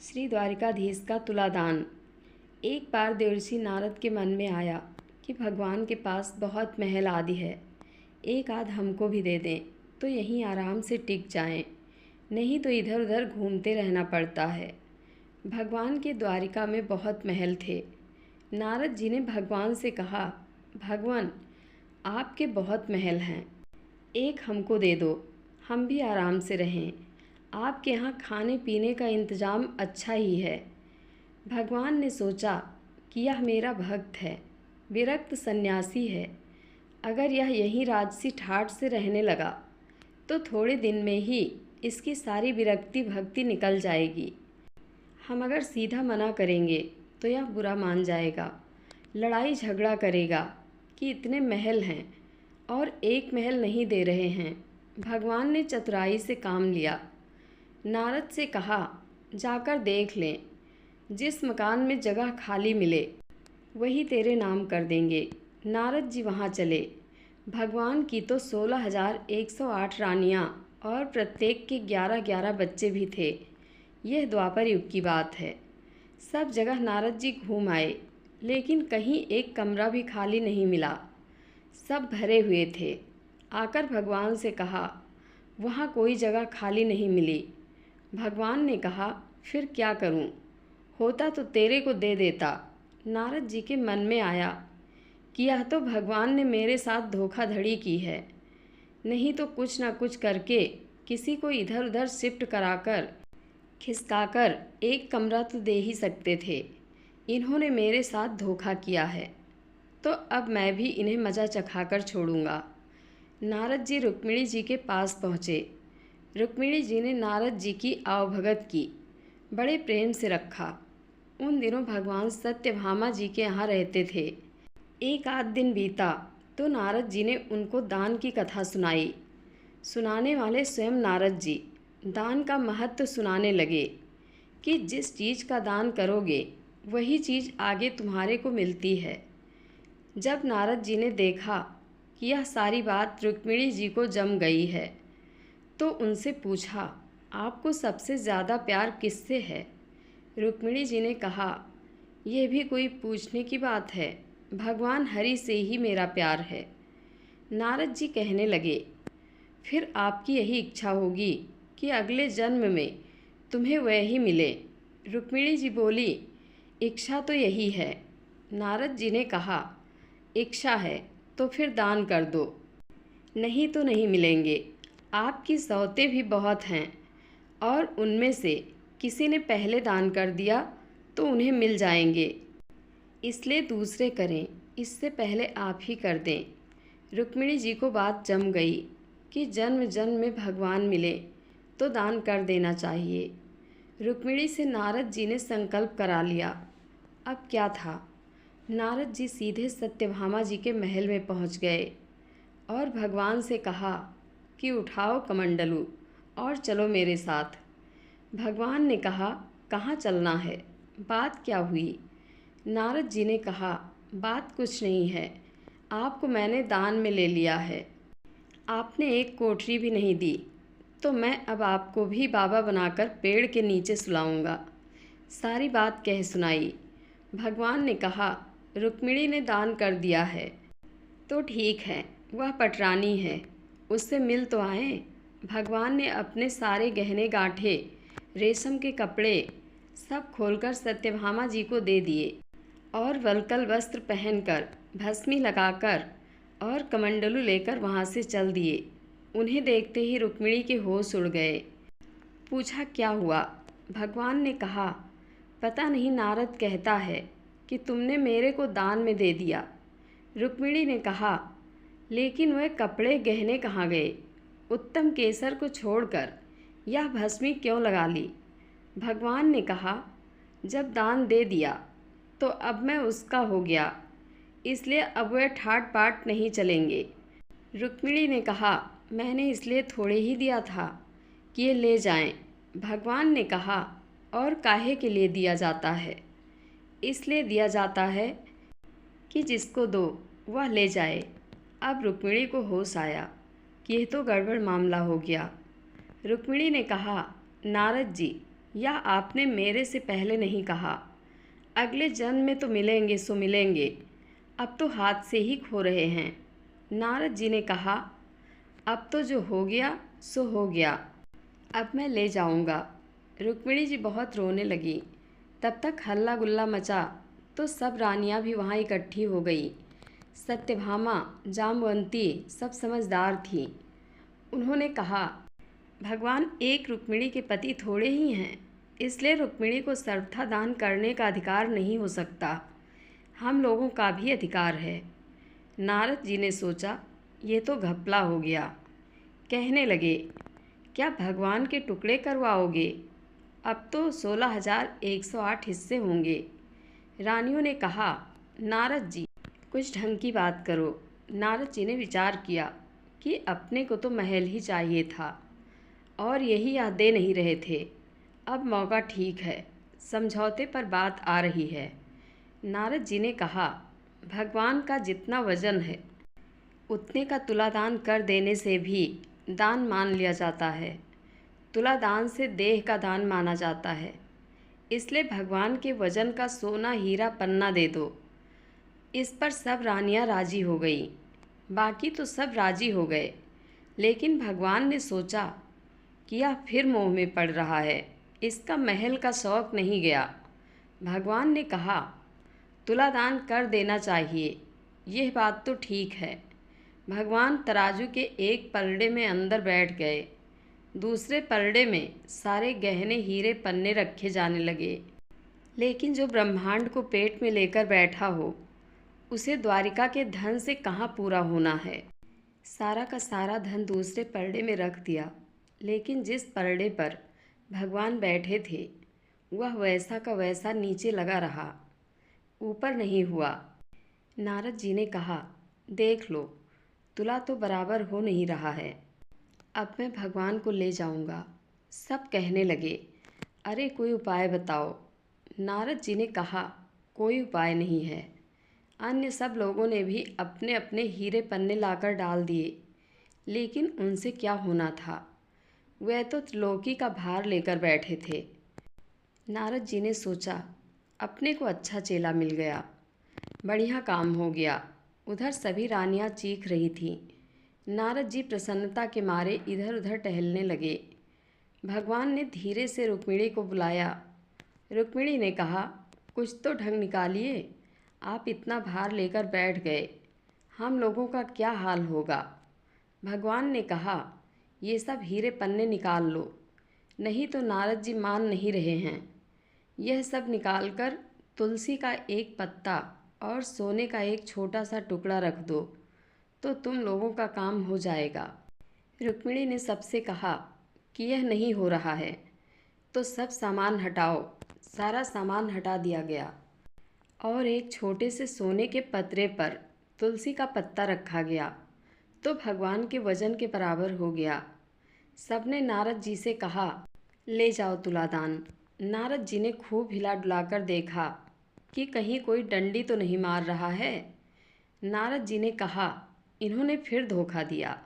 श्री द्वारिकाधीश का तुलादान। एक बार देवर्षि नारद के मन में आया कि भगवान के पास बहुत महल आदि है, एक आध हमको भी दे दें तो यहीं आराम से टिक जाएं, नहीं तो इधर उधर घूमते रहना पड़ता है। भगवान के द्वारिका में बहुत महल थे। नारद जी ने भगवान से कहा, भगवान आपके बहुत महल हैं, एक हमको दे दो, हम भी आराम से रहें। आपके यहाँ खाने पीने का इंतज़ाम अच्छा ही है। भगवान ने सोचा कि यह मेरा भक्त है, विरक्त सन्यासी है, अगर यह यहीं राजसी ठाठ से रहने लगा तो थोड़े दिन में ही इसकी सारी विरक्ति भक्ति निकल जाएगी। हम अगर सीधा मना करेंगे तो यह बुरा मान जाएगा, लड़ाई झगड़ा करेगा कि इतने महल हैं और एक महल नहीं दे रहे हैं। भगवान ने चतुराई से काम लिया। नारद से कहा, जाकर देख लें, जिस मकान में जगह खाली मिले वही तेरे नाम कर देंगे। नारद जी वहाँ चले। भगवान की तो 16,108 रानियाँ और प्रत्येक के 11-11 बच्चे भी थे। यह द्वापर युग की बात है। सब जगह नारद जी घूम आए, लेकिन कहीं एक कमरा भी खाली नहीं मिला, सब भरे हुए थे। आकर भगवान से कहा, वहाँ कोई जगह खाली नहीं मिली। भगवान ने कहा, फिर क्या करूँ, होता तो तेरे को दे देता। नारद जी के मन में आया कि यह तो भगवान ने मेरे साथ धोखाधड़ी की है, नहीं तो कुछ ना कुछ करके किसी को इधर उधर शिफ्ट कराकर खिसकाकर एक कमरा तो दे ही सकते थे। इन्होंने मेरे साथ धोखा किया है, तो अब मैं भी इन्हें मज़ा चखाकर छोड़ूंगा। नारद जी रुक्मिणी जी के पास पहुँचे। रुक्मिणी जी ने नारद जी की आवभगत की, बड़े प्रेम से रखा। उन दिनों भगवान सत्यभामा जी के यहाँ रहते थे। एक आध दिन बीता तो नारद जी ने उनको दान की कथा सुनाई। सुनाने वाले स्वयं नारद जी दान का महत्व सुनाने लगे कि जिस चीज़ का दान करोगे वही चीज़ आगे तुम्हारे को मिलती है। जब नारद जी ने देखा कि यह सारी बात रुक्मिणी जी को जम गई है तो उनसे पूछा, आपको सबसे ज़्यादा प्यार किससे है? रुक्मिणी जी ने कहा, यह भी कोई पूछने की बात है, भगवान हरि से ही मेरा प्यार है। नारद जी कहने लगे, फिर आपकी यही इच्छा होगी कि अगले जन्म में तुम्हें वह ही मिले। रुक्मिणी जी बोली, इच्छा तो यही है। नारद जी ने कहा, इच्छा है तो फिर दान कर दो, नहीं तो नहीं मिलेंगे। आपकी सौतें भी बहुत हैं और उनमें से किसी ने पहले दान कर दिया तो उन्हें मिल जाएंगे, इसलिए दूसरे करें, इससे पहले आप ही कर दें। रुक्मिणी जी को बात जम गई कि जन्म जन्म में भगवान मिले तो दान कर देना चाहिए। रुक्मिणी से नारद जी ने संकल्प करा लिया। अब क्या था, नारद जी सीधे सत्यभामा जी के महल में पहुंच गए और भगवान से कहा कि उठाओ कमंडलू और चलो मेरे साथ। भगवान ने कहा, कहाँ चलना है, बात क्या हुई? नारद जी ने कहा, बात कुछ नहीं है, आपको मैंने दान में ले लिया है, आपने एक कोठरी भी नहीं दी, तो मैं अब आपको भी बाबा बनाकर पेड़ के नीचे सुलाऊंगा। सारी बात कह सुनाई। भगवान ने कहा, रुक्मिणी ने दान कर दिया है तो ठीक है, वह पटरानी है, उससे मिल तो आए। भगवान ने अपने सारे गहने गांठे, रेशम के कपड़े सब खोलकर सत्यभामा जी को दे दिए और वलकल वस्त्र पहनकर, भस्मी लगाकर और कमंडलू लेकर वहाँ से चल दिए। उन्हें देखते ही रुक्मिणी के होश उड़ गए। पूछा, क्या हुआ? भगवान ने कहा, पता नहीं, नारद कहता है कि तुमने मेरे को दान में दे दिया। रुक्मिणी ने कहा, लेकिन वह कपड़े गहने कहाँ गए? उत्तम केसर को छोड़कर यह भस्मी क्यों लगा ली? भगवान ने कहा, जब दान दे दिया तो अब मैं उसका हो गया, इसलिए अब वह ठाट बाट नहीं चलेंगे। रुक्मिणी ने कहा, मैंने इसलिए थोड़े ही दिया था कि ये ले जाएं। भगवान ने कहा, और काहे के लिए दिया जाता है? इसलिए दिया जाता है कि जिसको दो वह ले जाए। अब रुक्मिणी को होश आया कि यह तो गड़बड़ मामला हो गया। रुक्मिणी ने कहा, नारद जी या आपने मेरे से पहले नहीं कहा? अगले जन्म में तो मिलेंगे सो मिलेंगे, अब तो हाथ से ही खो रहे हैं। नारद जी ने कहा, अब तो जो हो गया सो हो गया, अब मैं ले जाऊंगा। रुक्मिणी जी बहुत रोने लगी। तब तक हल्ला गुल्ला मचा तो सब रानियां भी वहाँ इकट्ठी हो गई। सत्यभामा, जामवंती सब समझदार थीं। उन्होंने कहा, भगवान एक रुक्मिणी के पति थोड़े ही हैं, इसलिए रुक्मिणी को सर्वथा दान करने का अधिकार नहीं हो सकता। हम लोगों का भी अधिकार है। नारद जी ने सोचा, ये तो घपला हो गया। कहने लगे, क्या भगवान के टुकड़े करवाओगे? अब तो 16,108 हिस्से होंगे। रानियों ने कहा, नारद जी कुछ ढंग की बात करो। नारद जी ने विचार किया कि अपने को तो महल ही चाहिए था और यही यह दे नहीं रहे थे। अब मौका ठीक है, समझौते पर बात आ रही है। नारद जी ने कहा, भगवान का जितना वजन है उतने का तुलादान कर देने से भी दान मान लिया जाता है। तुलादान से देह का दान माना जाता है, इसलिए भगवान के वजन का सोना हीरा पन्ना दे दो। इस पर सब रानियां राजी हो गई। बाकी तो सब राजी हो गए, लेकिन भगवान ने सोचा कि यह फिर मोह में पड़ रहा है, इसका महल का शौक नहीं गया। भगवान ने कहा, तुलादान कर देना चाहिए, यह बात तो ठीक है। भगवान तराजू के एक पलड़े में अंदर बैठ गए, दूसरे पलड़े में सारे गहने हीरे पन्ने रखे जाने लगे। लेकिन जो ब्रह्मांड को पेट में लेकर बैठा हो, उसे द्वारिका के धन से कहाँ पूरा होना है। सारा का सारा धन दूसरे पलड़े में रख दिया, लेकिन जिस पलड़े पर भगवान बैठे थे वह वैसा का वैसा नीचे लगा रहा, ऊपर नहीं हुआ। नारद जी ने कहा, देख लो, तुला तो बराबर हो नहीं रहा है, अब मैं भगवान को ले जाऊंगा। सब कहने लगे, अरे कोई उपाय बताओ। नारद जी ने कहा, कोई उपाय नहीं है। अन्य सब लोगों ने भी अपने अपने हीरे पन्ने लाकर डाल दिए, लेकिन उनसे क्या होना था, वह तो त्रिलोकी का भार लेकर बैठे थे। नारद जी ने सोचा, अपने को अच्छा चेला मिल गया, बढ़िया काम हो गया। उधर सभी रानियां चीख रही थीं। नारद जी प्रसन्नता के मारे इधर उधर टहलने लगे। भगवान ने धीरे से रुक्मिणी को बुलाया। रुक्मिणी ने कहा, कुछ तो ढंग निकालिए, आप इतना भार लेकर बैठ गए, हम लोगों का क्या हाल होगा। भगवान ने कहा, ये सब हीरे पन्ने निकाल लो, नहीं तो नारद जी मान नहीं रहे हैं। यह सब निकालकर तुलसी का एक पत्ता और सोने का एक छोटा सा टुकड़ा रख दो, तो तुम लोगों का काम हो जाएगा। रुक्मिणी ने सबसे कहा कि यह नहीं हो रहा है, तो सब सामान हटाओ। सारा सामान हटा दिया गया और एक छोटे से सोने के पतरे पर तुलसी का पत्ता रखा गया, तो भगवान के वजन के बराबर हो गया। सबने नारद जी से कहा, ले जाओ तुलादान। नारद जी ने खूब हिला डुलाकर देखा कि कहीं कोई डंडी तो नहीं मार रहा है। नारद जी ने कहा, इन्होंने फिर धोखा दिया,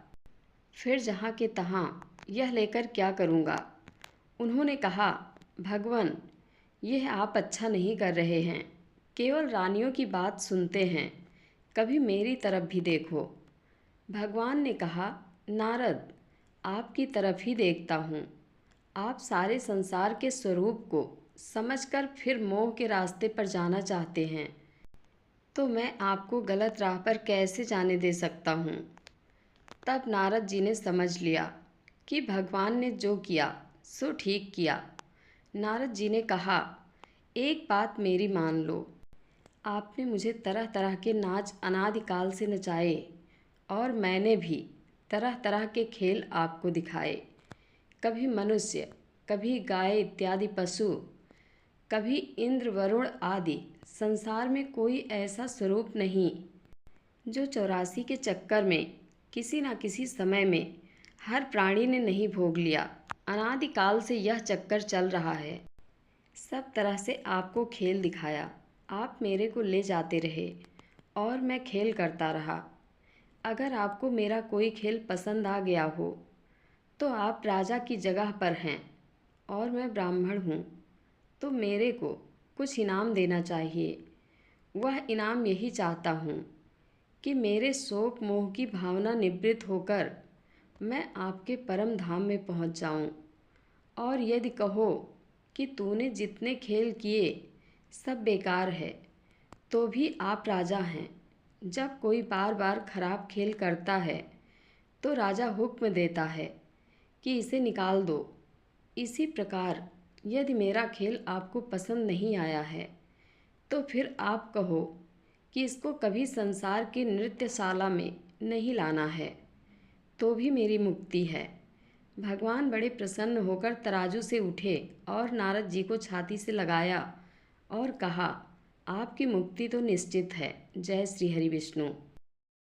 फिर जहाँ के तहाँ यह लेकर क्या करूँगा। उन्होंने कहा, भगवान, यह आप अच्छा नहीं कर रहे हैं, केवल रानियों की बात सुनते हैं, कभी मेरी तरफ भी देखो। भगवान ने कहा, नारद, आपकी तरफ ही देखता हूँ। आप सारे संसार के स्वरूप को समझकर फिर मोह के रास्ते पर जाना चाहते हैं, तो मैं आपको गलत राह पर कैसे जाने दे सकता हूँ। तब नारद जी ने समझ लिया कि भगवान ने जो किया सो ठीक किया। नारद जी ने कहा, एक बात मेरी मान लो, आपने मुझे तरह तरह के नाच अनादिकाल से नचाए और मैंने भी तरह तरह के खेल आपको दिखाए। कभी मनुष्य, कभी गाय इत्यादि पशु, कभी इंद्र वरुण आदि। संसार में कोई ऐसा स्वरूप नहीं जो 84 के चक्कर में किसी न किसी समय में हर प्राणी ने नहीं भोग लिया। अनादिकाल से यह चक्कर चल रहा है। सब तरह से आपको खेल दिखाया, आप मेरे को ले जाते रहे और मैं खेल करता रहा। अगर आपको मेरा कोई खेल पसंद आ गया हो तो आप राजा की जगह पर हैं और मैं ब्राह्मण हूँ, तो मेरे को कुछ इनाम देना चाहिए। वह इनाम यही चाहता हूँ कि मेरे शोक मोह की भावना निवृत्त होकर मैं आपके परम धाम में पहुँच जाऊँ। और यदि कहो कि तूने जितने खेल किए सब बेकार है, तो भी आप राजा हैं। जब कोई बार बार खराब खेल करता है तो राजा हुक्म देता है कि इसे निकाल दो। इसी प्रकार यदि मेरा खेल आपको पसंद नहीं आया है, तो फिर आप कहो कि इसको कभी संसार की नृत्यशाला में नहीं लाना है, तो भी मेरी मुक्ति है। भगवान बड़े प्रसन्न होकर तराजू से उठे और नारद जी को छाती से लगाया और कहा, आपकी मुक्ति तो निश्चित है। जय श्री हरि विष्णु।